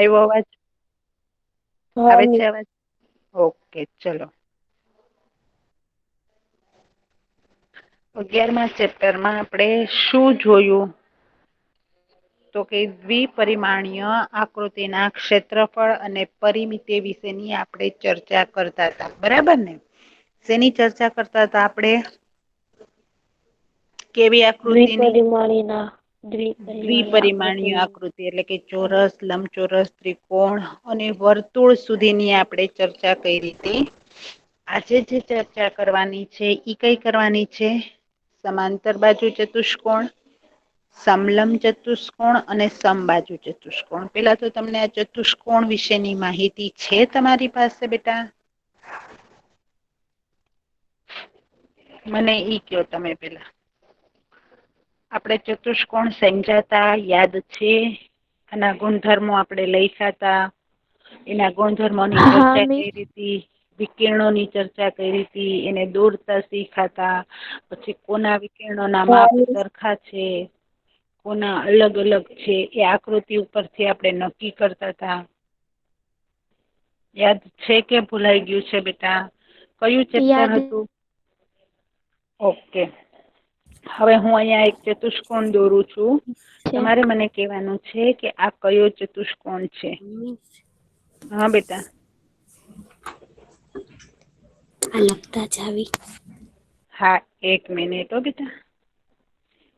આવ્યો અવાજ? હા આવે છે મિસ. અવાજ? ઓકે ચલો. 11મા ચેપ્ટરમાં આપણે શું જોયું? તો કે દ્વિપરિમાણીય આકૃતિના ક્ષેત્રફળ અને પરિમિતિ વિશેની આપણે ચર્ચા કરતા હતા. બરાબર ને? શેની ચર્ચા કરતા હતા આપણે? કેવી આકૃતિની? દ્વિપરિમાણીના દ્વિપરિમાણીય આકૃતિ એટલે કે ચોરસ, લંબચોરસ, ત્રિકોણ અને વર્તુળ સુધીની આપણે ચર્ચા કયરી તી. આજે જે ચર્ચા કરવાની છે ઈ કઈ કરવાની છે? સમાંતર બાજુ ચતુષ્કોણ, સમલમ ચતુષ્કોણ અને સમબાજુ ચતુષ્કોણ. પેલા તો તમને આ ચતુષ્કોણ વિશેની માહિતી છે તમારી પાસે બેટા? મને ઈ કયો તમે પેલા. આપણે ચતુષ્કોણ સમજાતા યાદ છે? એના ગુણધર્મો આપણે લઈખ્યાતા. એના ગુણધર્મોની હા ચર્ચા મિસ. કયરી તી. વિકર્ણોની ચર્ચા કયરી તી. એને દોરતા શીખ્યાતા. પછી કોના વિકર્ણોના હા માપ મિસ. સરખા છે, કોના અલગ અલગ છે એ આકૃતિ ઉપરથી આપણે નક્કી કરતા તા. યાદ છે કે ભૂલાઈ ગયું છે બેટા? કયું ચેપ્ટર યાદ હતું? ઓકે. હવે હું અહિયાં એક ચતુષ્કોણ દોરું છું. છે. તમારે મને કહેવાનું છે કે આ કયો ચતુષ્કોણ છે? હા બેટા. આ લખતા જાવી. હા, એક મિનિટ હો બેટા.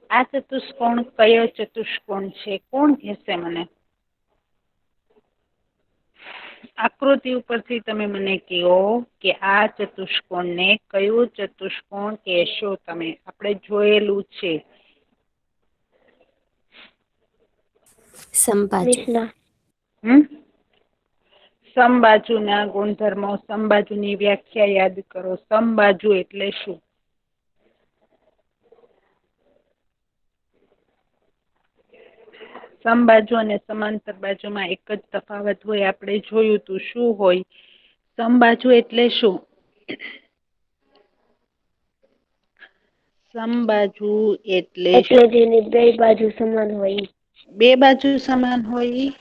આ ચતુષ્કોણ કયો ચતુષ્કોણ છે? કોણ કેશે મને? આકૃતિ ઉપરથી તમે મને કહો કે આ ચતુષ્કોણને કયું ચતુષ્કોણ કહેશો તમે? આપણે જોયેલું છે. સમબાજુ. સમબાજુના ગુણધર્મો, સમબાજુની વ્યાખ્યા યાદ કરો. સમબાજુ એટલે શું? સમબાજુ અને સમાંતર બાજુમાં એક જ તફાવત હોય આપણે જોયું તું. શું હોય? સમબાજુ એટલે શું? સમબાજુ એટલે જેની બે બાજુ સમાન હોય. બે બાજુ સમાન હોય ઈ?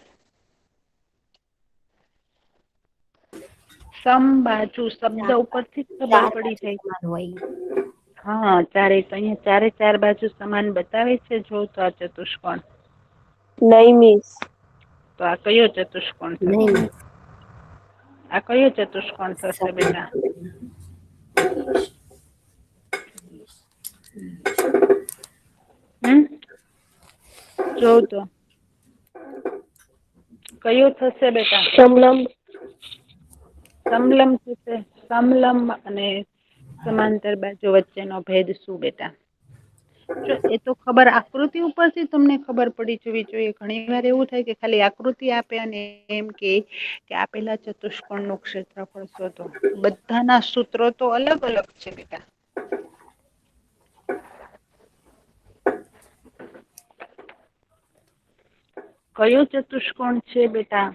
સમબાજુ શબ્દ ઉપરથી જ ખબર ચાર પડી બાજુ જાય. સમાન હોય. હા, ચારે તો અહીંયા ચારે બાજુ સમાન બતાવે છે જો તો આ ચતુષ્કોણ. નહી મિસ. તો આ કયો ચતુષ્કોણ થશે? નહી. આ કયો ચતુષ્કોણ થશે બેટા? જોવ તો. કયું થશે બેટા? સમલંબ. સમલંબ થશે. સમલંબ અને સમાંતર બાજુ વચ્ચેનો ભેદ શું બેટા? જો એ તો ખબર આકૃતિ ઉપરથી તમને ખબર પડી જવી જોઈએ. ઘણી વાર એવું થાય કે ખાલી આકૃતિ આપે અને એમ કે આપેલા ચતુષ્કોણનું ક્ષેત્રફળ શોધો. બધાના સૂત્રો તો અલગ અલગ છે બેટા. કયો ચતુષ્કોણ છે બેટા?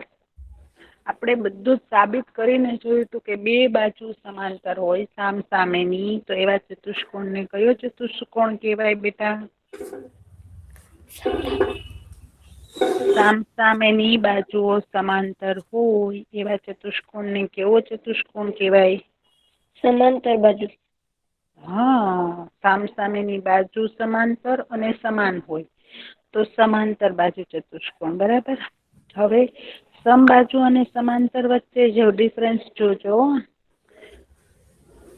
આપણે બધું જ સાબિત કરીને જોયું તું કે બે બાજુ સમાંતર હોય સામસામેની, તો એવા ચતુષ્કોણને કયો ચતુષ્કોણ કહેવાય બેટા? સામસામેની બાજુઓ સમાંતર હોય એવા ચતુષ્કોણને કેવો ચતુષ્કોણ કહેવાય? સમાંતર બાજુ. હા, સામસામેની બાજુ સમાંતર અને સમાન હોય તો સમાંતર બાજુ ચતુષ્કોણ. બરાબર. હવે સમબાજુ અને સમાંતર વચ્ચે જો ડિફરન્સ જોજો.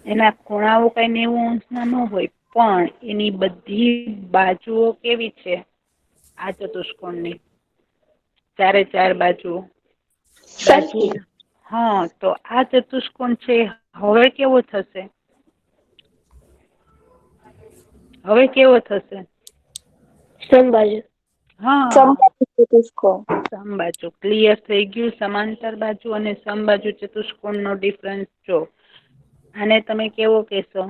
એના ખૂણાઓ કઈ 90° ના ન હોય પણ એની બધી બાજુઓ કેવી છે આ ચતુષ્કોણની? ચારે ચાર બાજુ. સરખી. હા, તો આ ચતુષ્કોણ છે હવે કેવો થશે? હવે કેવો થશે? સમબાજુ. હા, સમબાજુ ચતુષ્કોણ. સમબાજુ. ક્લિયર થઈ ગયું? સમાંતર બાજુ અને સમબાજુ ચતુષ્કોણનો ડિફરન્સ જો. આને તમે કેવો કહેશો?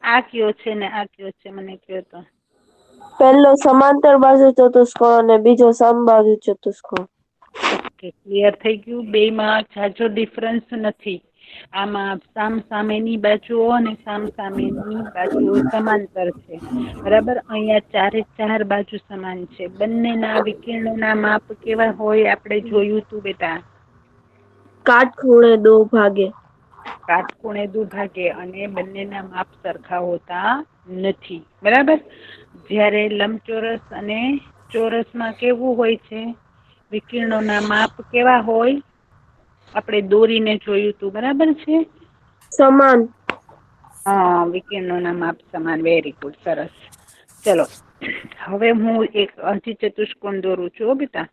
આ કયો છે ને આ કયો છે મને કયો તો? પહેલો સમાંતર બાજુ ચતુષ્કોણ અને બીજો સમબાજુ ચતુષ્કોણ. ઓકે, ક્લિયર થઈ ગયું? બેમાં ઝાઝો ડિફરન્સ નથી. આમાં સામસામેની બાજુઓ અને સામસામેની બાજુઓ સમાંતર છે. બરાબર, અહીંયા ચારે ચાર બાજુ સમાન છે. બંનેના વિકર્ણોના માપ કેવા હોય આપણે જોયું તું બેટા? કાટખૂણે દો ભાગે. કાટખૂણે દુભાગે અને બંનેના માપ સરખા હોતા નથી. બરાબર, જ્યારે લંબચોરસ અને ચોરસમાં કેવું હોય છે? વિકર્ણોના માપ કેવા હોય? આપણે દોરીને જોયું તું, બરાબર છે? સમાન. હા, વિકર્ણોના માપ સમાન. વેરી ગુડ, સરસ. ચલો, હવે હું એક હજી ચતુષ્કોણ દોરું છું હો બેટા.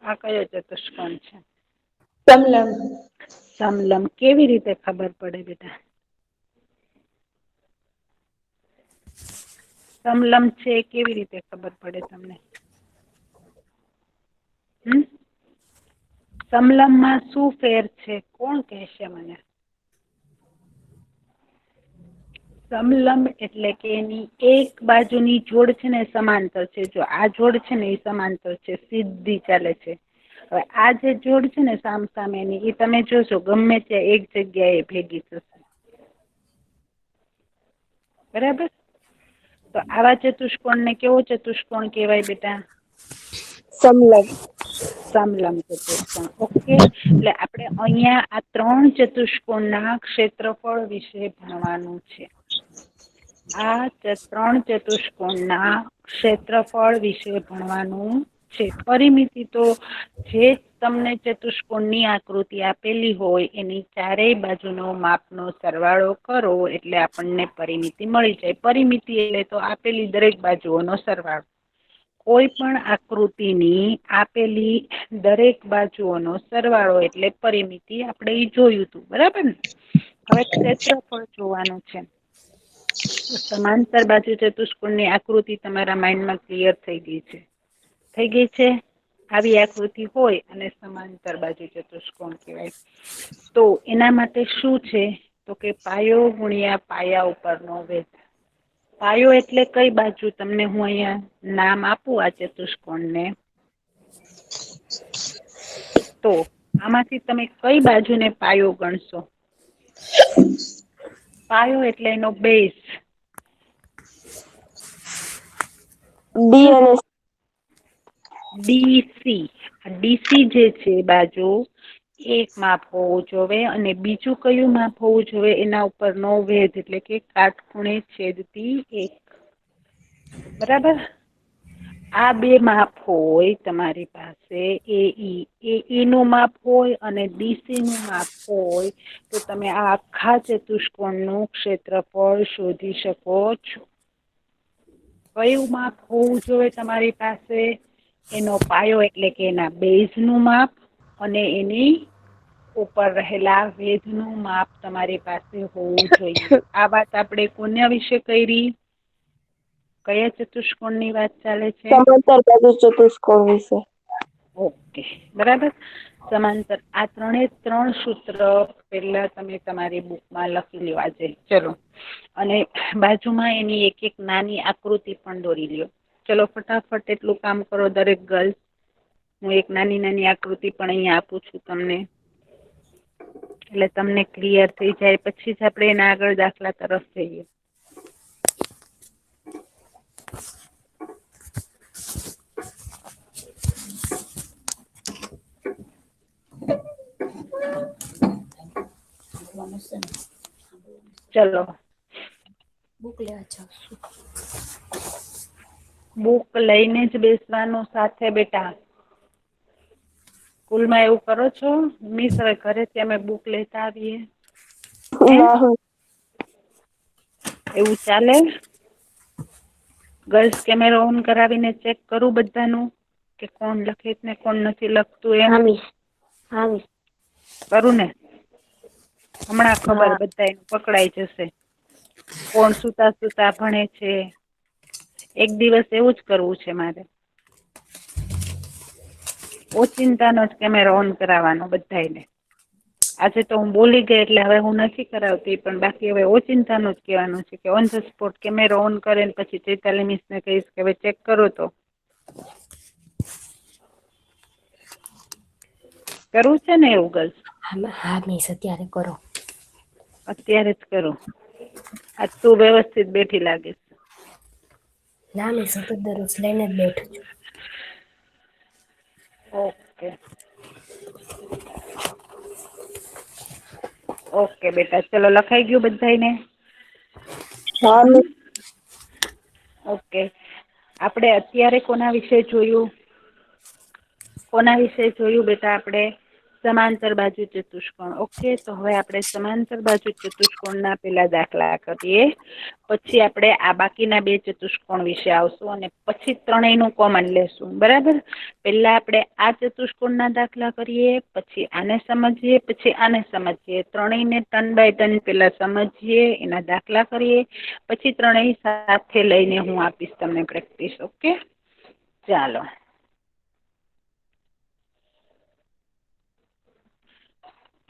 આ કયો ચતુષ્કોણ છે? સમલંબ. સમલંબ. કેવી રીતે ખબર પડે બેટા? સમલંબ છે એ કેવી રીતે ખબર પડે તમને? સમલંબમાં શું ફેર છે? કોણ કહેશે મને? સમલંબ એટલે કે એની એક બાજુની જોડ છે ને સમાંતર છે. જો આ જોડ છે ને એ સમાંતર છે, સીધી ચાલે છે. હવે આ જે જોડ છે ને સામસામેની, એ તમે જોશો ગમે ત્યાં એક જગ્યાએ ભેગી થશે. બરાબર, તો આવા ચતુષ્કોણને કેવો ચતુષ્કોણ કહેવાય બેટા? સમલંબ. સમલંબ ચતુષ્કોણ. ઓકે, એટલે આપણે અહીંયા આ 3 ચતુષ્કોણના ક્ષેત્રફળ વિશે ભણવાનું છે. આ 3 ચતુષ્કોણના ક્ષેત્રફળ વિશે ભણવાનું છે. પરિમિતિ તો જે તમને ચતુષ્કોણની આકૃતિ આપેલી હોય એની ચારેય બાજુનો માપનો સરવાળો કરો એટલે આપણને પરિમિતિ મળી જાય. પરિમિતિ એટલે તો આપેલી દરેક બાજુઓનો સરવાળો. કોઈ પણ આકૃતિની આપેલી દરેક બાજુઓનો સરવાળો એટલે પરિમિતિ. આપણે એ જોયું તું, બરાબર ને? હવે ક્ષેત્રફળ જોવાનું છે. સમાંતર બાજુ ચતુષ્કોણની આકૃતિ તમારા માઇન્ડમાં ક્લિયર થઈ ગઈ છે? થઈ ગઈ છે? આવી આકૃતિ હોય અને સમાંતર બાજુ ચતુષ્કોણ કહેવાય. તો એના માટે શું છે? તો કે પાયો ગુણ્યા પાયા ઉપરનો વેધ. પાયો એટલે કઈ બાજુ? તમને હું અહીંયા નામ આપું આ ચતુષ્કોણને, તો આમાંથી તમે કઈ બાજુને પાયો ગણશો? પાયો એટલે એનો બેઝ. ડી અને ડીસી. ડીસી જે છે બાજુ, એક માપ હોવું જોઈએ. અને બીજું કયું માપ હોવું જોઈએ? એના ઉપરનો વેધ એટલે કે કાટખૂણે છેદતી એક. બરાબર, આ બે માપ હોય તમારી પાસે. એ નું માપ હોય અને ડીસી નું માપ હોય તો તમે આ આખા ચતુષ્કોણનું ક્ષેત્રફળ શોધી શકો છો. કયું માપ હોવું જોઈએ તમારી પાસે? એનો પાયો એટલે કે એના બેઝનું માપ અને એની ઉપર રહેલા વેધનું માપ તમારી પાસે હોવું જોઈએ. આ વાત આપણે કોના વિશે કરી? કયા ચતુષ્કોણની વાત ચાલે છે? સમાંતર બાજુ ચતુષ્કોણ વિશે. ઓકે, બરાબર. સમાંતર. આ 3 સૂત્ર પહેલા તમે તમારી બુકમાં લખી લેવા છે. ચલો, અને બાજુમાં એની એક એક નાની આકૃતિ પણ દોરી લ્યો. ચલો ફટાફટ એટલું કામ કરો દરેક ગર્લ્સ. હું એક નાની નાની આકૃતિ પણ અહીંયા આપું છું તમને, એટલે તમને ક્લિયર થઈ જાય. પછી જ આપણે એના આગળ દાખલા તરફ જઈએ. ચલો, બુક લેવા જાઉં છું. બુક લઈને જ બેસવાનું સાથે બેટા. સ્કૂલમાં એવું કરો છો? મિસ હવે ઘરેથી અમે બુક લેતા આવીએ. હે, ના. એવું ચાલે? ગર્લ્સ કેમેરો ઓન કરાવીને ચેક કરું બધાનું કે કોણ લખે ને કોણ નથી લખતું એમ. હા મિસ. હા મિસ. કરું ને? હમણાં ખબર હા. બધાય પકડાઈ જશે. કોણ સૂતા સૂતા ભણે છે. એક દિવસ એવું જ કરવું છે મારે. ઓચિંતાનો જ કેમેરો ઓન કરાવવાનો બધાયને. આજે તો હું બોલી ગઈ એટલે હવે હું નથી કરાવતી, પણ બાકી હવે ઓચિંતાનું જ કહેવાનું છે કે ઓન ધ સ્પોટ કેમેરો ઓન કરે ને પછી ચૈતાલી મિસને કહીશ કે હવે ચેક કરો તો કરવું છે ને એવું ગર્લ્સ? હા મિસ, અત્યારે કરો. અત્યારે જ કરો. આજ તું વ્યવસ્થિત બેઠી લાગીશ. ના મિસ, હું તો દરરોજ લઈને જ બેઠું છું. ઓકે. ઓકે બેટા, ચલો લખાઈ ગયું બધાયને? હા મિસ. ઓકે. આપણે અત્યારે કોના વિશે જોયું? કોના વિશે જોયું બેટા આપણે? સમાંતર બાજુ ચતુષ્કોણ. ઓકે, તો હવે આપણે સમાંતર બાજુ ચતુષ્કોણના પેલા દાખલા કરીએ. પછી આપણે આ બાકીના બે ચતુષ્કોણ વિશે આવશું અને પછી ત્રણેયનું કોમન લેશું. બરાબર? પેલા આપણે આ ચતુષ્કોણના દાખલા કરીએ, પછી આને સમજીએ, પછી આને સમજીએ. ત્રણેયને ટર્ન બાય ટર્ન પેલા સમજીએ, એના દાખલા કરીએ. પછી ત્રણેય સાથે લઈને હું આપીશ તમને પ્રેક્ટિસ. ઓકે, ચાલો.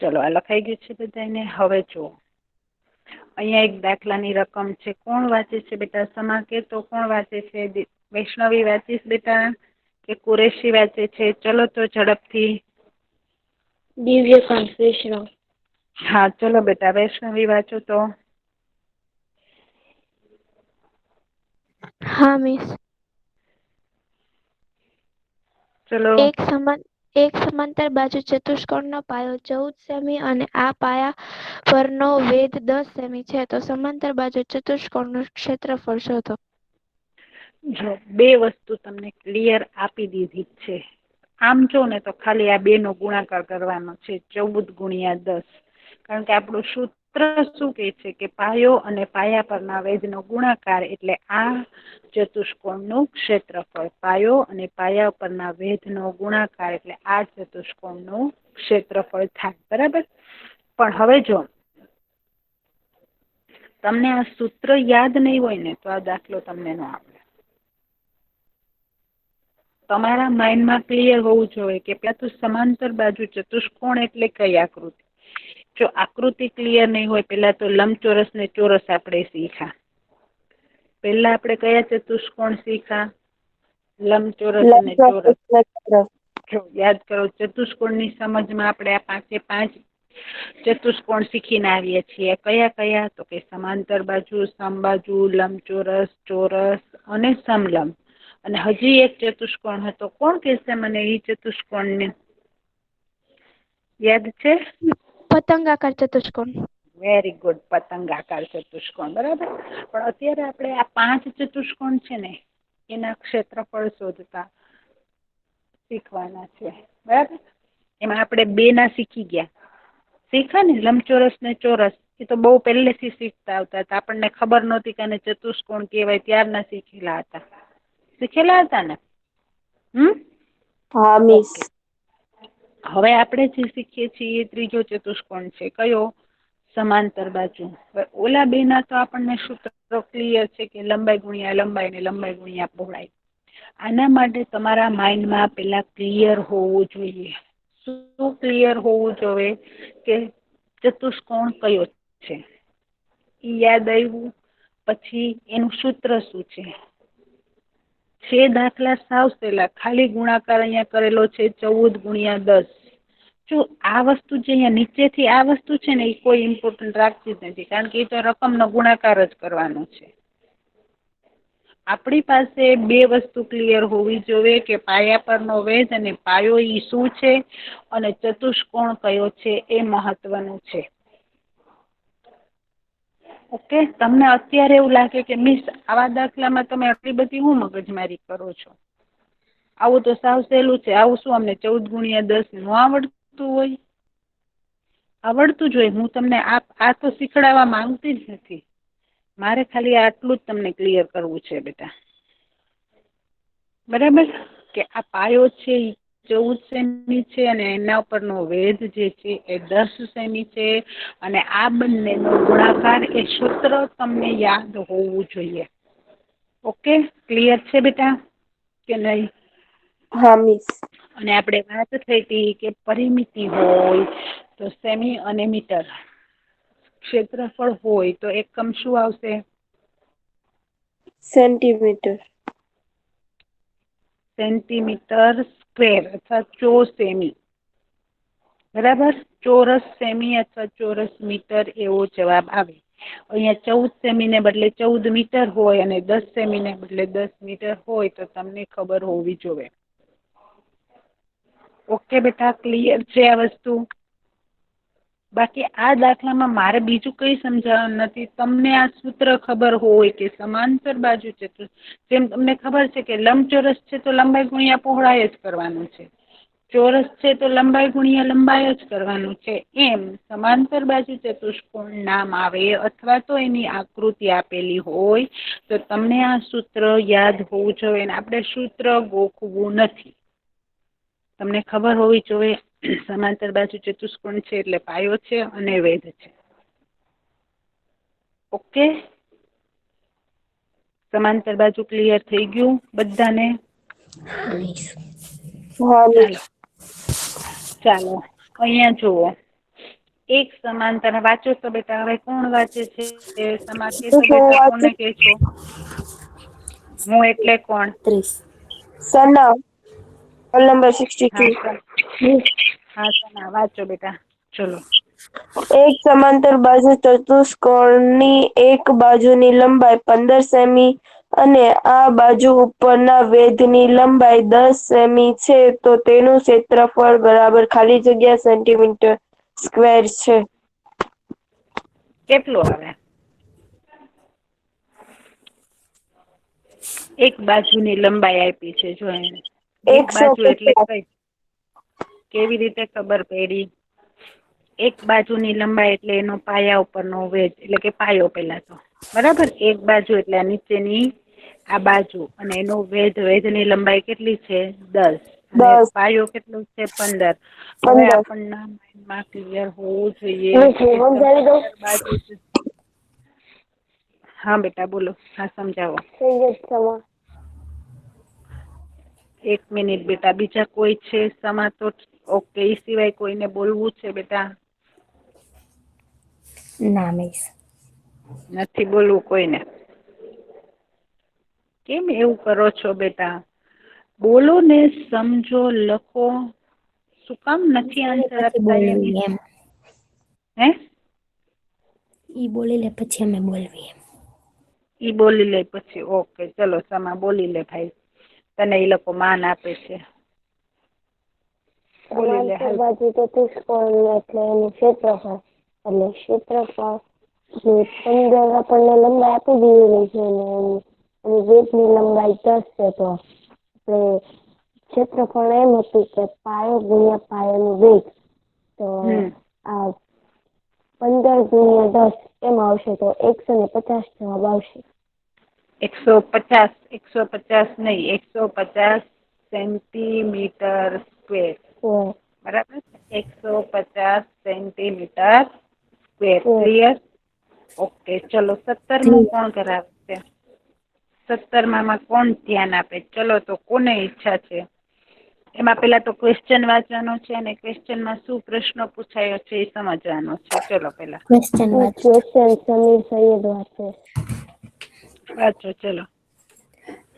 ચલો, આ લખાઈ ગયું છે બધાને? હવે જુઓ. અહીંયા એક દાખલાની રકમ છે. કોણ વાંચે છે બેટા? સમા કે તો કોણ વાંચે છે? વૈષ્ણવી વાંચીશ બેટા કે કુરેશી વાંચે છે? ચલો તો ઝડપથી. દિવ્યકાંત વૈષ્ણવ. હા, ચલો બેટા, વૈષ્ણવી વાંચો તો. હા મિસ. ચલો. એક સમાંતર બાજુ ચતુષ્કોણનો પાયો 14 સેમી અને આ પાયા પરનો વેધ 10 સેમી છે, તો સમાંતર બાજુ ચતુષ્કોણનું ક્ષેત્રફળ શોધો. જો બે વસ્તુ તમને ક્લિયર આપી દીધી છે. આમ જો ને તો ખાલી આ બે નો ગુણાકાર કરવાનો છે, 14 ગુણ્યા 10. કારણ કે આપણું સૂત્ર શું કહે છે કે પાયો અને પાયા પરના વેધનો ગુણાકાર એટલે આ ચતુષ્કોણનું ક્ષેત્રફળ. પાયો અને પાયા પરના વેધનો ગુણાકાર એટલે આ ચતુષ્કોણનું ક્ષેત્રફળ થાય. બરાબર? પણ હવે જો તમને આ સૂત્ર યાદ નહીં હોય ને તો આ દાખલો તમને ન આવે. તમારા માઇન્ડમાં ક્લિયર હોવું જોઈએ કે પેલા તો સમાંતર બાજુ ચતુષ્કોણ એટલે કઈ આકૃતિ. જો આકૃતિ ક્લિયર નહીં હોય, પેલા તો લંબચોરસ ને ચોરસ આપણે શીખ્યા. પેલા આપણે કયા ચતુષ્કોણ શીખ્યા? લંબચોરસ અને ચોરસ. જો યાદ કરો, ચતુષ્કોણની સમજમાં આપણે આ પાંચે પાંચ ચતુષ્કોણ શીખીને આવીએ છીએ. કયા કયા? તો કે સમાંતર બાજુ, સમબાજુ, લંબચોરસ, ચોરસ અને સમલંબ. અને હજી એક ચતુષ્કોણ હતો. કોણ કહેશે મને એ ચતુષ્કોણને? યાદ છે? પતંગાકાર ચતુષ્કોણ. વેરી ગુડ, પતંગાકાર ચતુષ્કોણ. બરાબર? પણ અત્યારે આપણે આ પાંચ ચતુષ્કોણ છે ને એના ક્ષેત્રફળ શોધતા શીખવાના છે. બરાબર? એમાં આપણે બે ના શીખી ગયા. શીખા ને લંબચોરસ ને ચોરસ. એ તો બહુ પહેલેથી શીખતા આવતા હતા. આપણને ખબર નહોતી કે આને ચતુષ્કોણ કહેવાય, ત્યારના શીખેલા હતા. શીખેલા હતા ને? હા મિસ. ઓકે. હવે આપણે જે શીખીએ છીએ એ ત્રીજો ચતુષ્કોણ છે. કયો? સમાંતર બાજુ. ઓલા બે ના તો આપણને સૂત્ર ક્લિયર છે કે લંબાઈ ગુણ્યા લંબાઈ ને લંબાઈ ગુણ્યા પહોળાઈ. આના માટે તમારા માઇન્ડમાં પેલા ક્લિયર હોવું જોઈએ. શું ક્લિયર હોવું જોઈએ? કે ચતુષ્કોણ કયો છે એ યાદ આવ્યું. પછી એનું સૂત્ર શું છે? દાખલા સાવ સહેલા. ખાલી ગુણાકાર અહીંયા કરેલો છે 14 ગુણ્યા 10. જો આ વસ્તુ જે અહીંયા નીચેથી આ વસ્તુ છે ને એ કોઈ ઇમ્પોર્ટન્ટ રાખતી જ નથી, કારણ કે એ તો રકમનો ગુણાકાર જ કરવાનો છે. આપણી પાસે બે વસ્તુ ક્લિયર હોવી જોઈએ કે પાયા પરનો વેધ અને પાયો ઈ શું છે અને ચતુષ્કોણ કયો છે એ મહત્વનું છે. ઓકે, તમને અત્યારે એવું લાગે કે મિસ આવા દાખલામાં તમે આટલી બધી હું મગજમારી કરો છો? આવું તો સાવ સહેલું છે. આવું શું અમને 14 ગુણ્યા 10 ન આવડતું હોય? આવડતું જ હોય. હું તમને આ તો શીખડાવવા માંગતી જ નથી. મારે ખાલી આટલું જ તમને ક્લિયર કરવું છે બેટા. બરાબર? કે આ પાયો છે એ 14 સેમી છે અને એના ઉપરનો વેધ જે છે એ 10 સેમી છે અને આ બંનેનો ગુણાકાર એ સૂત્ર તમને યાદ હોવું જોઈએ. ઓકે, ક્લિયર છે બેટા કે નહીં? હા મિસ. અને આપણે વાત થઈ હતી કે પરિમિતિ હોય તો સેમી અને મીટર. ક્ષેત્રફળ હોય તો એકમ શું આવશે? સેન્ટીમીટર. સેન્ટીમીટર સ્ક્વેર અથવા ચોસેમી. બરાબર, ચોરસ સેમી અથવા ચોરસ મીટર એવો જવાબ આવે. અહીંયા 14 સેમી ને બદલે 14 મીટર હોય અને 10 સેમી ને બદલે 10 મીટર હોય તો તમને ખબર હોવી જોઈએ. ઓકે બેટા, ક્લિયર છે આ વસ્તુ? બાકી આ દાખલામાં મારે બીજું કંઈ સમજાવવાનું નથી. તમને આ સૂત્ર ખબર હોય કે સમાંતર બાજુ ચતુષ્કોણ, જેમ તમને ખબર છે કે લંબચોરસ છે તો લંબાઈ ગુણ્યા પહોળાઈ જ કરવાનું છે, ચોરસ છે તો લંબાઈ ગુણ્યા લંબાઈ જ કરવાનું છે, એમ સમાંતર બાજુ ચતુષ્કોણ નામ આવે અથવા તો એની આકૃતિ આપેલી હોય તો તમને આ સૂત્ર યાદ હોવું જોઈએ. અને આપણે સૂત્ર ગોખવું નથી. તમને ખબર હોવી જોઈએ સમાંતર બાજુ ચતુષ્કોણ છે એટલે પાયો છે અને વેધ છે. ઓકે, સમાંતર બાજુ ક્લિયર થઈ ગયું બધાને? ચાલો ચાલો અહીંયા જુઓ, એક સમાંતર વાંચો તો બેટા. હવે કોણ વાંચે છે? સમા કહેશો બેટા, કોને કહેશો? હું એટલે કોણ? Sana, roll number 62. હા સના, વાંચો બેટા, ચલો. એક સમાંતર બાજુ ચતુષ્કોણની એક બાજુની લંબાઈ 15 સેમી અને આ બાજુ ઉપરના વેધની લંબાઈ 10 સેમી છે તો તેનું ક્ષેત્રફળ બરાબર ખાલી જગ્યા સેન્ટીમીટર સ્ક્વેર છે. કેટલું આવે? એક બાજુની લંબાઈ આપી છે, જો એને એક બાજુ એટલે 150. કઈ? કેવી રીતે ખબર પડી? એક બાજુની લંબાઈ એટલે એનો પાયા ઉપરનો વેધ, એટલે કે પાયો પેલા તો. બરાબર, એક બાજુ એટલે આ નીચેની આ બાજુ અને એનો વેધની લંબાઈ કેટલી છે? 10 અને 10, પાયો કેટલો છે? 15. હવે 15. આપણને માઇન્ડમાં ક્લિયર હોવું જોઈએ કે સમજાવી દઉં? સમાંતર બાજુ. હા બેટા બોલો, હા સમજાવો. એક મિનિટ બેટા, બીજા કોઈ છે સમા તો? ઓકે, એ સિવાય કોઈને બોલવું છે બેટા? ના મિસ. નથી બોલવું કોઈને? કેમ એવું કરો છો બેટા? બોલો ને, સમજો, લખો. શું કામ નથી આન્સર પછી આપતા એની? બોલવી એમ. હે? ઈ બોલી લે પછી અમે બોલવી એમ. ઈ બોલી લે પછી? ઓકે ચલો સમા બોલી લે ભાઈ, તને એ લોકો માન આપે છે. બોલી લે સમાંતર હાલ. બાજુ ચતુષ્કોણ એટલે એનું ક્ષેત્રફળ. એટલે ક્ષેત્રફળ જે 15 આપણને લંબાઈ આપી દીધેલી છે અને એની વેધની લંબાઈ 10 છે તો આપણે ક્ષેત્રફળ એમ હતું કે પાયો ગુણ્યા પાયાનું વેધ, તો આ 15 ગુણ્યા 10 એમ આવશે તો 150 જવાબ આવશે. 150 નહીં, 150 સેન્ટીમીટર સ્ક્વેર. બરાબર, 150 સેન્ટીમીટર સ્ક્વેર. ક્લિયર? ઓકે ચલો. 17મું કોણ કરાવે છે? 17માં કોણ ધ્યાન આપે? ચલો તો કોને ઈચ્છા છે? એમાં પેલા તો ક્વેશ્ચન વાંચવાનો છે અને ક્વેશ્ચનમાં શું પ્રશ્ન પૂછાયો છે એ સમજવાનો છે. ચલો પેલા ક્વેશ્ચન સમીર સૈયદ વાંચે. વાંચો ચલો.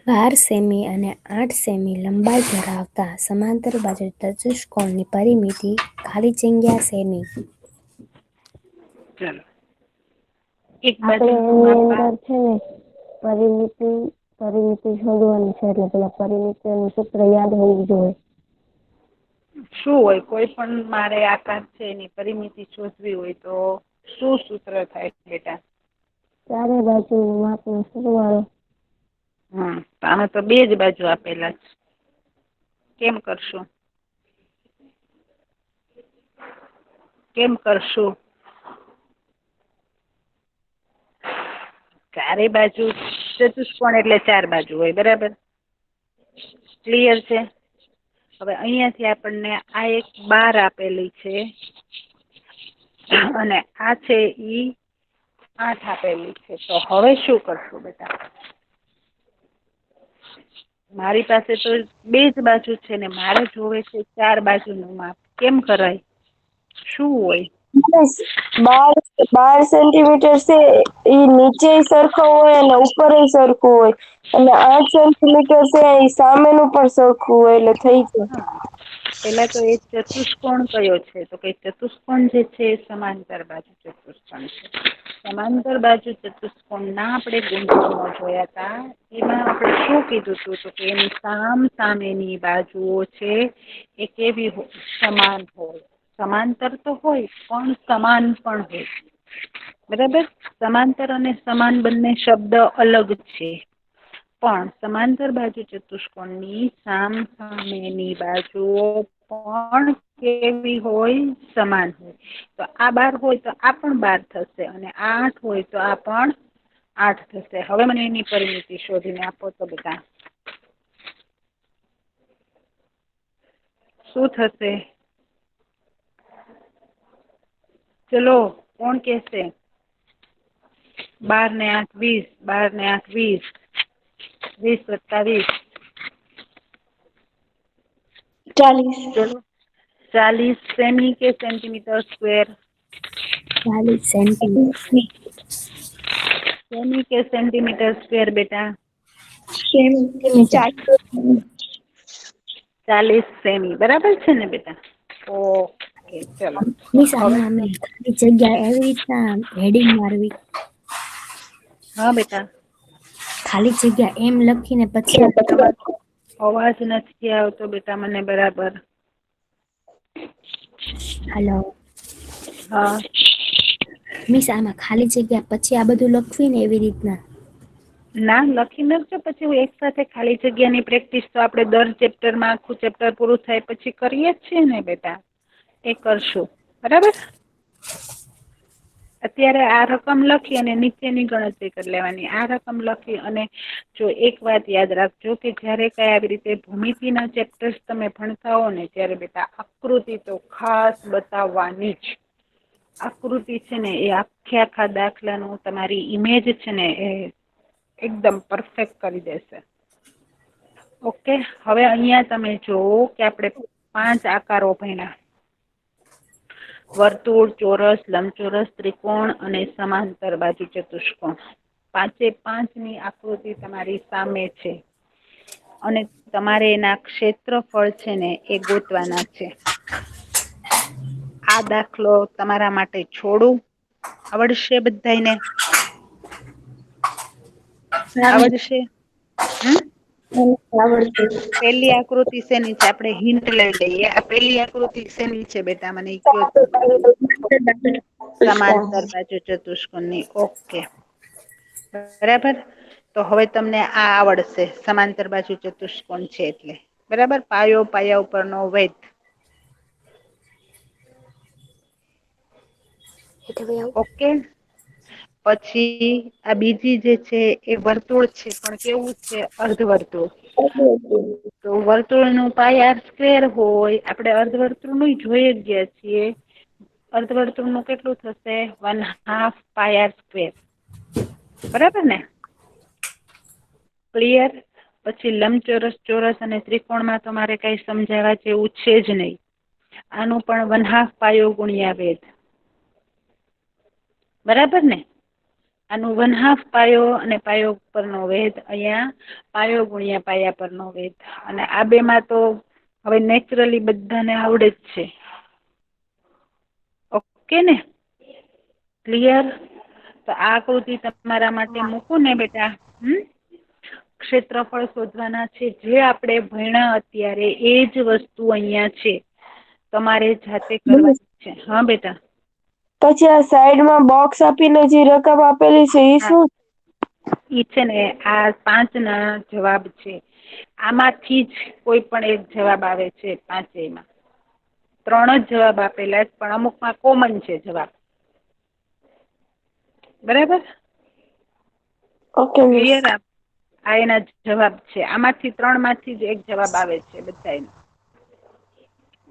12 સેમી અને 8 સેમી લંબાઈ ધરાવતા સમાંતર બાજુ ચતુષ્કોણની પરિમિતિ ખાલી જગ્યા સેમી. ચલો. એક આપણે બાજુ એની માપા. અંદર છે ને પરિમિતિ શોધવાની છે એટલે પેલા પરિમિતિનું સૂત્ર યાદ હોવું જોઈએ. શું હોય? કોઈ પણ મારે આકાર છે એની પરિમિતિ શોધવી હોય તો શું સૂત્ર થાય બેટા? ચારે બાજુ માપનો સરવાળો. આમાં તો બે જ બાજુ આપેલા છે. કેમ કરશું? કેમ કરશું? ચારે બાજુ ચતુષ્કોણ એટલે 4 બાજુ હોય. બરાબર, ક્લિયર છે? હવે અહીંયાથી આપણને આ એક 12 આપેલી છે અને આ છે ઈ 8 આપેલી છે. તો હવે શું કરશું બેટા? મારી પાસે તો બે જ બાજુ છે ને મારે જોવે છે 4 બાજુનું માપ. કેમ કરાય? શું હોય? 12 સેન્ટીમીટર છે એ નીચે સરખો હોય અને ઉપર સરખું હોય. અને 8 સેન્ટીમીટર છે એ સામેનું પણ સરખું હોય એટલે થઈ જાય. હા, પેલા તો એ ચતુષ્કોણ કયો છે? તો કે ચતુષ્કોણ જે છે એ સમાંતર બાજુ ચતુષ્કોણ છે. સમાંતર બાજુ ચતુષ્કોણના આપણે ગુણધર્મો જોયા હતા. એમાં આપણે શું કીધું હતું? તો કે એની સામેની બાજુઓ છે એ કેવી હોય? સમાન હોય. સમાંતર તો હોય પણ સમાન પણ હોય. બરાબર, સમાંતર અને સમાન બંને શબ્દ અલગ છે. પણ સમાંતર બાજુ ચતુષ્કોણની સામેની બાજુઓ પણ કેવી હોય? સમાન હોય. તો આ 12 હોય તો આ પણ 12 થશે અને આ 8 હોય તો આ પણ 8 થશે. હવે મને એની પરિમિતિ શોધીને આપો તો બધા. શું થશે? ચલો, કોણ કહેશે? 12 ને 8 20, 12 ને 8 20, 20 + 20 40. ચલો, 40 સેમી કે સેન્ટીમીટર સ્ક્વેર? 40 સેન્ટીમીટર. સેમી કે સેન્ટીમીટર સ્ક્વેર બેટા? સેન્ટીમીટર. 40 સેમી. બરાબર છે ને બેટા? ઓકે, ચલો. મિસ હવે આમાં અમે ખાલી જગ્યા એવી રીતના હેડિંગ મારવી. હા બેટા. ખાલી જગ્યા એમ લખીને પછી અવાજ નથી આવતો બેટા મને બરાબર. હાલો. હા. મિસ આમાં ખાલી જગ્યા પછી આ બધું લખવી ને એવી રીતના. ના, લખી નાખજો. પછી હું એક સાથે ખાલી જગ્યાની પ્રેક્ટિસ તો આપણે દર ચેપ્ટરમાં આખું ચેપ્ટર પૂરું થાય પછી કરીએ જ છીએ ને બેટા. એ કરશું. બરાબર. અત્યારે આ રકમ લખી અને નીચેની ગણતરી કરી લેવાની. આ રકમ લખી અને જો એક વાત યાદ રાખજો કે જ્યારે કઈ આવી રીતે ભૂમિતિના ચેપ્ટર્સ તમે ભણતા હો ને ત્યારે બેટા આકૃતિ તો ખાસ બતાવવાની જ. આકૃતિ છે ને એ આખા દાખલાનું તમારી ઇમેજ છે ને એ એકદમ પરફેક્ટ કરી દેશે. ઓકે. હવે અહીંયા તમે જોવો કે આપણે 5 આકારો ભણ્યા. વર્તુળ, ચોરસ, લંબચોરસ, ત્રિકોણ અને સમાંતર બાજુ ચતુષ્કોણ. 5-5ની આકૃતિ તમારી સામે છે. અને તમારે એના ક્ષેત્રફળ છે ને એ ગોતવાના છે. આ દાખલો તમારા માટે છોડું. આવડશે બધાયને? આવડશે? પેલી આકૃતિ શેની છે? આપણે હિન્ટ લઈ લઈએ. આ પેલી આકૃતિ શેની છે બેટા? મને કયો તો. સમાંતર બાજુ ચતુષ્કોણની. ઓકે, બરાબર. તો હવે તમને આ આવડશે. સમાંતર બાજુ ચતુષ્કોણ છે એટલે. બરાબર. પાયો, પાયા ઉપરનો વેધ. ઓકે. પછી આ બીજી જે છે એ વર્તુળ છે પણ કેવું છે? અર્ધવર્તુળ. તો વર્તુળનું પાય r² હોય. આપણે અર્ધવર્તુળનું જોઈ જ ગયા છીએ. અર્ધવર્તુળનું કેટલું થશે? 1/2 πr². બરાબર ને? ક્લિયર? પછી લંબચોરસ, ચોરસ અને ત્રિકોણમાં તો મારે કઈ સમજાવવા જેવું છે જ નહીં. આનું પણ 1/2 પાયો ગુણ્યા વેધ. બરાબર ને? આનું 1/2 પાયો અને પાયો પરનો વેધ. અહીંયા પાયો ગુણ્યા પાયા પરનો વેધ. અને આ બેમાં તો હવે નેચરલી બધાને આવડે જ છે. ઓકે ને? ક્લિયર? તો આ આકૃતિ તમારા માટે મૂકું ને બેટા? ક્ષેત્રફળ શોધવાના છે. જે આપણે ભણ્યા અત્યારે એ જ વસ્તુ અહીંયા છે. તમારે જાતે કરવાની છે. હા બેટા. પછી આ સાઈડમાં બોક્સ આપીને જે રકમ આપેલી છે એ હા, શું? ઈ છે ને આ 5ના જવાબ છે. આમાંથી જ કોઈ પણ એક જવાબ આવે છે. 5માં 3 જ જવાબ આપેલા છે પણ અમુકમાં કોમન છે જવાબ. બરાબર. Okay miss. ક્લિયર? આ એના જવાબ છે. આમાંથી 3માંથી જ એક જવાબ આવે છે બધાયનો.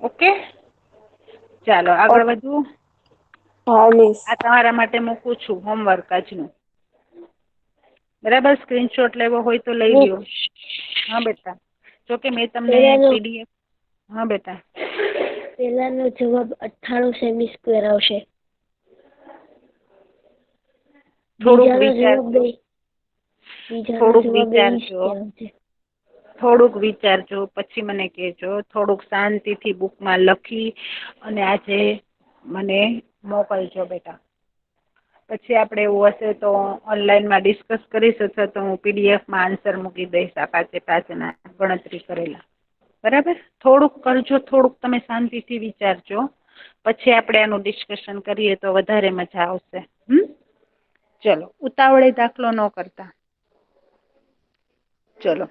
ઓકે. ચાલો આગળ વધવું. હા મિસ. આ તમારા માટે મૂકું છું હોમવર્ક આજનું. બરાબર. સ્ક્રીનશોટ લેવો હોય તો લઈ લ્યો. હા બેટા. જોકે મેં તમને PDF. હા બેટા. પેલાનો જવાબ 98 સેમી સ્ક્વેર આવશે. થોડુંક બીજાનો જવાબ વિચારજો. બીજાનો થોડુંક જવાબ એ જ વિચારજો, કે આવશે. થોડુંક વિચારજો, પછી મને કહેજો. થોડુંક શાંતિથી બુકમાં લખી અને આજે મને મોકલજો બેટા. પછી આપણે એવું હશે તો ઓનલાઈનમાં ડિસ્કસ કરીશ, અથવા તો હું પીડીએફમાં આન્સર મૂકી દઈશ આ 5 ગણતરી કરેલા. બરાબર? થોડુંક કરજો, થોડુંક તમે શાંતિથી વિચારજો, પછી આપણે આનું ડિસ્કશન કરીએ તો વધારે મજા આવશે. ચલો, ઉતાવળે દાખલો ન કરતા. ચલો,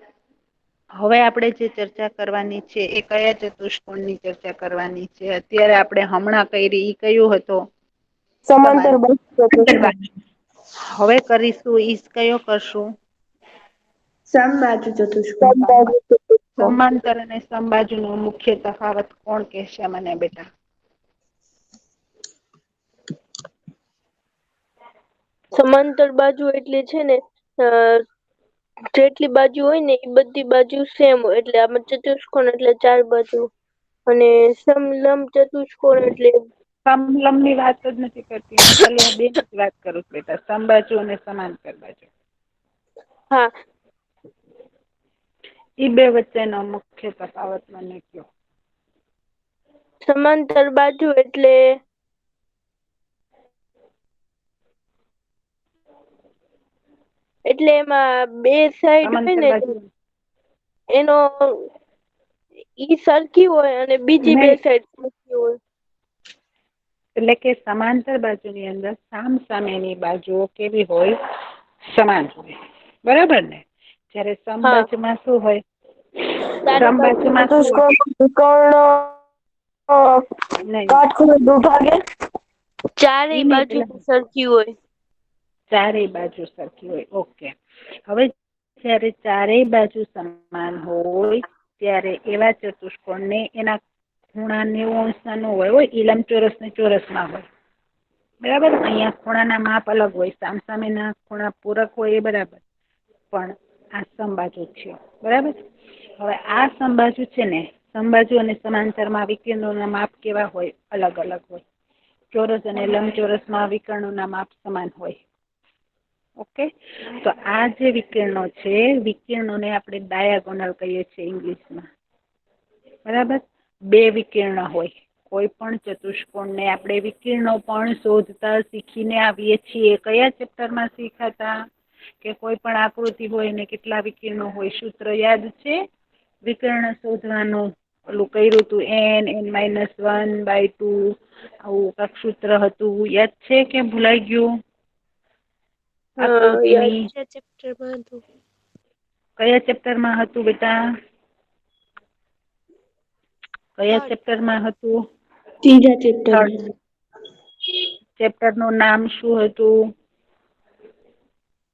હવે આપણે જે ચર્ચા કરવાની છે એ કયા ચતુષ્કોણની ચર્ચા કરવાની છે? અત્યારે આપણે હમણાં કરી ઈ કયું હતું? સમાંતર સમાંતર બાજુ. બાજુ. હવે કરીશું ઈ કયો કરશું? સમબાજુ ચતુષ્કોણ. સમાંતર અને સમબાજુનો મુખ્ય તફાવત કોણ કહેશે મને બેટા? સમાંતર બાજુ એટલે છે ને જેટલી બાજુ હોય ને એ બધી બાજુ સેમ હોય. એટલે આમાં ચતુષ્કોણ એટલે 4 બાજુ. અને સમલંબ ચતુષ્કોણ એટલે સમલંબ ની વાત જ નથી કરતી હું, ખાલી આ બે ની જ વાત કરું છું બેટા, સમબાજુ અને સમાંતર બાજુ. હા. ઈ બે વચ્ચેનો મુખ્ય તફાવત મને કયો. સમાંતર બાજુ એટલે એમાં બે સાઈડ હોય સમાંતર ને બાજુ એનો ઈ સરખી હોય અને બીજી બે નહીં, સાઈડ સરખી હોય. એટલે કે સમાંતર બાજુની અંદર સામસામેની બાજુઓ કેવી હોય? સમાન હોય. બરાબર ને? જ્યારે હા સમબાજુમાં શું હોય? ચારે બાજુ સમબાજુમાં શું હોય? ચતુષ્કોણ નહીં, કાટખૂણે દુભાગે. ઈ ચારેય નહીં, બાજુ પેલા સરખી હોય. ચારેય બાજુ સરખી હોય. ઓકે. હવે જ્યારે ચારેય બાજુ સમાન હોય ત્યારે એવા ચતુષ્કોણને એના ખૂણા 90° ન હોય, ઈ લંબચોરસ ને ચોરસમાં હોય. બરાબર? અહીંયા ખૂણાના માપ અલગ હોય, સામસામેના ખૂણા પૂરક હોય એ બરાબર, પણ આ સમબાજુ છે. બરાબર? હવે આ સમબાજુ છે ને, સમબાજુ અને સમાંતરમાં વિકર્ણોના માપ કેવા હોય? અલગ અલગ હોય. ચોરસ અને લંબચોરસમાં વિકર્ણોના માપ સમાન હોય. ઓકે? તો આ જે વિકર્ણો છે, વિકર્ણોને આપણે ડાયાગોનલ કહીએ છીએ ઇંગ્લિશમાં. બરાબર? બે વિકર્ણ હોય. કોઈ પણ ચતુષ્કોણને આપણે વિકર્ણો પણ શોધતા શીખીને આવીએ છીએ. કયા ચેપ્ટરમાં શીખ્યા? કે કોઈ પણ આકૃતિ હોય ને કેટલા વિકર્ણો હોય, સૂત્ર યાદ છે? વિકર્ણ શોધવાનું ઓલું કર્યું હતું, n-1/2 આવું કાંઈક સૂત્ર હતું, યાદ છે કે ભૂલાઈ ગયું? યાદ આકૃતિની છે ચેપ્ટરમાં હતું. કયા ચેપ્ટરમાં હતું બેટા? કયા ચેપ્ટરમાં હતું? ત્રીજા ચેપ્ટરમાં. ચેપ્ટરનું નામ શું હતું?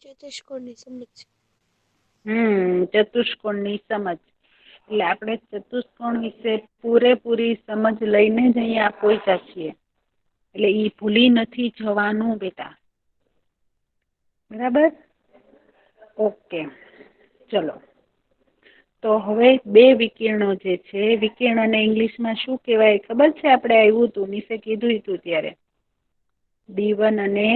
ચતુષ્કોણની સમજ. ચતુષ્કોણની સમજ. એટલે આપણે ચતુષ્કોણ વિશે પૂરેપૂરી સમજ લઈને જ અહીંયા પહોંચ્યા છીએ. એટલે ઈ ભૂલી નથી જવાનું બેટા. બરાબર? ઓકે. ચલો. તો હવે બે વિકર્ણો જે છે, વિકર્ણને ઇંગ્લિશમાં શું કહેવાય ખબર છે? આપણે આવ્યું હતું, મિસે કીધું હતું ત્યારે. D1 અને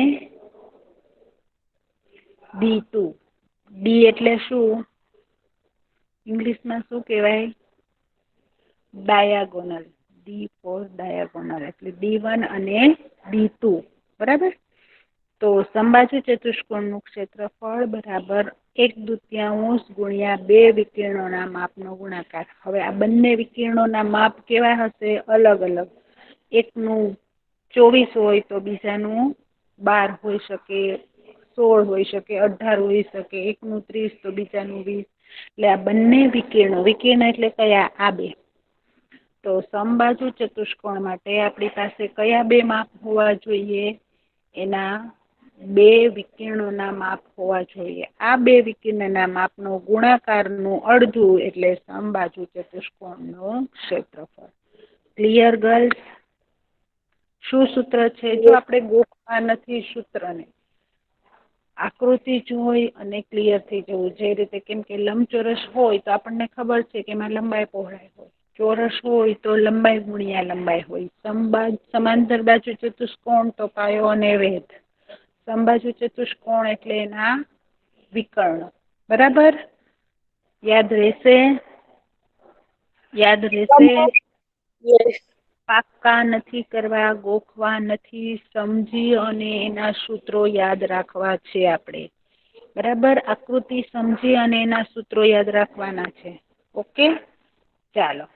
D2. ડી એટલે શું? ઇંગ્લિશમાં શું કહેવાય? ડાયાગોનલ. D four diagonal. એટલે D1 અને D2. બરાબર? તો સમબાજુ ચતુષ્કોણનું ક્ષેત્રફળ બરાબર 1/2 ગુણ્યા બે વિકર્ણોના માપનો ગુણાકાર. હવે આ બંને વિકર્ણોના માપ કેવા હશે? અલગ અલગ. એકનું 24 હોય તો બીજાનું 12 હોઈ શકે, 16 હોઈ શકે, 18 હોઈ શકે. એકનું 30 તો બીજાનું 20. એટલે આ બંને વિકર્ણ એટલે કયા? આ બે. તો સમબાજુ ચતુષ્કોણ માટે આપણી પાસે કયા બે માપ હોવા જોઈએ? એના બે વિકર્ણોના માપ હોવા જોઈએ. આ બે વિકર્ણના માપનો ગુણાકારનું અડધું એટલે સમબાજુ ચતુષ્કોણનું ક્ષેત્રફળ. Clear girls? શું સૂત્ર છે? જો આપણે ગોખવા નથી સૂત્રને, આકૃતિ જોઈ અને ક્લિયર થઈ જવું. જે રીતે, કેમ કે લંબચોરસ હોય તો આપણને ખબર છે કે એમાં લંબાઈ પહોળાઈ હોય. ચોરસ હોય તો લંબાઈ ગુણ્યા લંબાઈ હોય. સમાંતર બાજુ ચતુષ્કોણ તો પાયો અને વેધ. સમબાજુ ચતુષ્કોણ એટલે એના વિકર્ણ. બરાબર? યાદ રહેશે? યાદ રહેશે? યસ. પાક્કા નથી કરવા, ગોખવા નથી, સમજી અને એના સૂત્રો યાદ રાખવા છે આપણે. બરાબર? આકૃતિ સમજી અને એના સૂત્રો યાદ રાખવાના છે. ઓકે? ચાલો.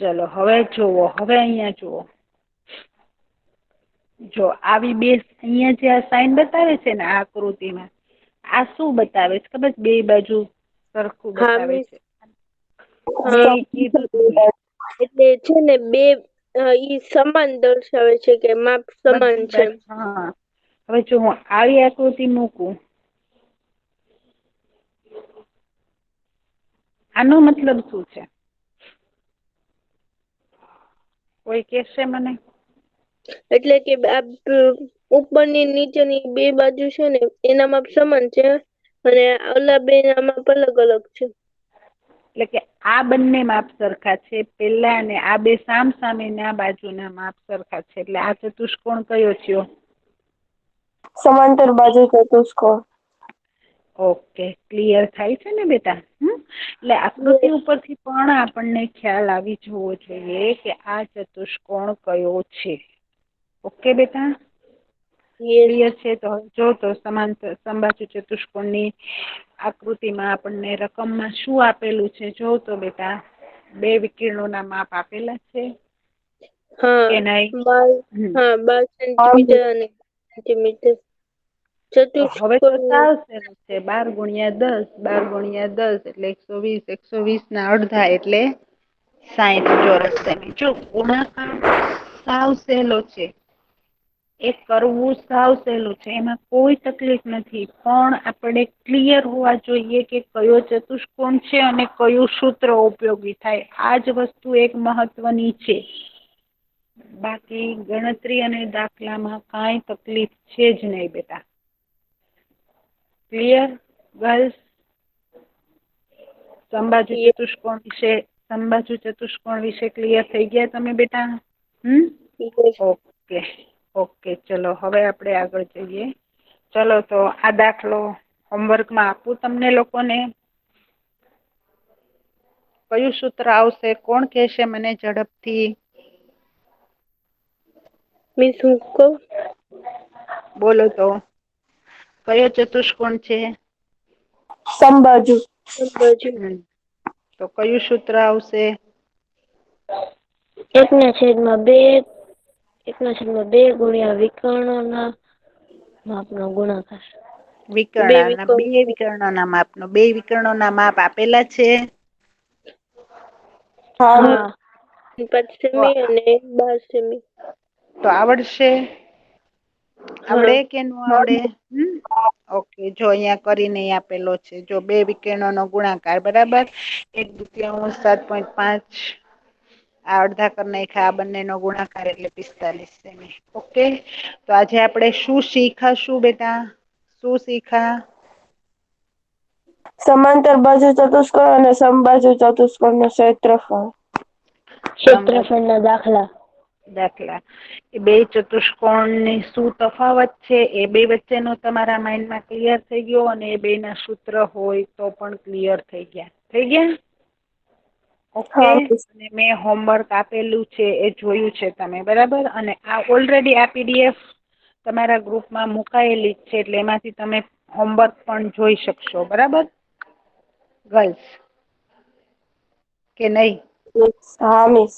ચલો હવે જુઓ, હવે અહીંયા જુઓ. જો આવી બે અહીંયા જે આ સાઈન બતાવે છે ને આ આકૃતિમાં, આ શું બતાવે છે ખબર? બે બાજુ સરખું હા બતાવે મિસ. છે. બે હા કીધું તું. એટલે છે ને બે ઈ સમાન દર્શાવે છે કે માપ સમાન છે. બસ હા. હવે જો હું આવી આકૃતિ મૂકું, આનો મતલબ શું છે? કોઈ કહેશે મને? એટલે કે આ ઉપરની નીચેની બે બાજુ છે ને એના માપ સમાન છે અને ઓલા બે ના માપ અલગ અલગ છે. એટલે કે આ બંને માપ સરખા છે, પેલા અને આ બે સામ સામેના બાજુના માપ સરખા છે. એટલે આ ચતુષ્કોણ કયો થયો? સમાંતર બાજુ ચતુષ્કોણ. ઓકે, ક્લિયર થાય છે ને બેટા? એટલે આકૃતિ ઉપરથી પણ આપણને ખ્યાલ આવી જવો જોઈએ કે આ ચતુષ્કોણ કયો છે. ઓકે બેટા? યસ. ક્લિયર છે? તો જો તો સમાંતર સમબાજુ ચતુષ્કોણની આકૃતિમાં આપણને રકમમાં શું આપેલું છે? જો તો બેટા, બે વિકર્ણોના માપ આપેલા છે હા, કે નહીં? 12 સેન્ટીમીટર અને સેન્ટીમીટર. તો હવે તો ચતુષ્કોણ સાવ સહેલું છે. 12 × 10, 12 × 10 એટલે 120, 120 ના અડધા એટલે 60 ચોરસ સેમી. જો ગુણાકાર સાવ સહેલો છે. એ કરવું સાવ સહેલું છે, એમાં કોઈ તકલીફ નથી. પણ આપણે ક્લિયર હોવા જોઈએ કે કયો ચતુષ્કોણ છે અને કયું સૂત્ર ઉપયોગી થાય. આજ વસ્તુ એક મહત્વની છે. બાકી ગણતરી અને દાખલામાં કાંઈ તકલીફ છે જ નહીં બેટા. Clear girls? સમબાજુ ચતુષ્કોણ વિશે ક્લિયર થઈ ગયા તમે બેટા? ઓકે. ઓકે, ચલો હવે આપણે આગળ જઈએ. ચલો તો આ દાખલો હોમવર્કમાં આપું તમને લોકોને? કયું સૂત્ર આવશે? કોણ કહેશે મને ઝડપથી? મિસ હું કહું? બોલો તો. કયો ચતુષ્કોણ છે? સમબાજુ. સમબાજુ. તો કયું સૂત્ર આવશે? 1/2 ગુણ્યા વિકર્ણોના માપનો ગુણાકાર. બે વિકર્ણોના માપનો. બે વિકર્ણોના માપ આપેલા છે? હા, 5 તો સેમી અને 12 સેમી. તો આવડશે? હા આવડે કે ન આવડે? ઓકે, જો અહીંયા કરીને આપેલો છે. જો બે વિકર્ણોનો ગુણાકાર બરાબર. 1/2 7.5. આ અડધા કર નાખ્યા. આ બંનેનો ગુણાકાર એટલે 45 સેમી. ઓકે, તો આજે આપણે શું શીખાશું બેટા? શું શીખા? સમાંતર બાજુ ચતુષ્કોણ અને સમબાજુ ચતુષ્કોણનું ક્ષેત્રફળ. ક્ષેત્રફળના દાખલા. એ બે ચતુષ્કોણની શું તફાવત છે એ બે વચ્ચેનો તમારા માઇન્ડમાં ક્લિયર થઈ ગયો, અને એ બે ના સૂત્ર હોય તો પણ ક્લિયર થઈ ગયા. થઈ ગયા? ઓકે. હા મિસ. અને મેં હોમવર્ક આપેલું છે એ જોયું છે તમે બરાબર? અને આ ઓલરેડી આ પીડીએફ તમારા ગ્રુપમાં મુકાયેલી જ છે, એટલે એમાંથી તમે હોમવર્ક પણ જોઈ શકશો. બરાબર ગર્લ્સ? કે નહીં? હા મિસ.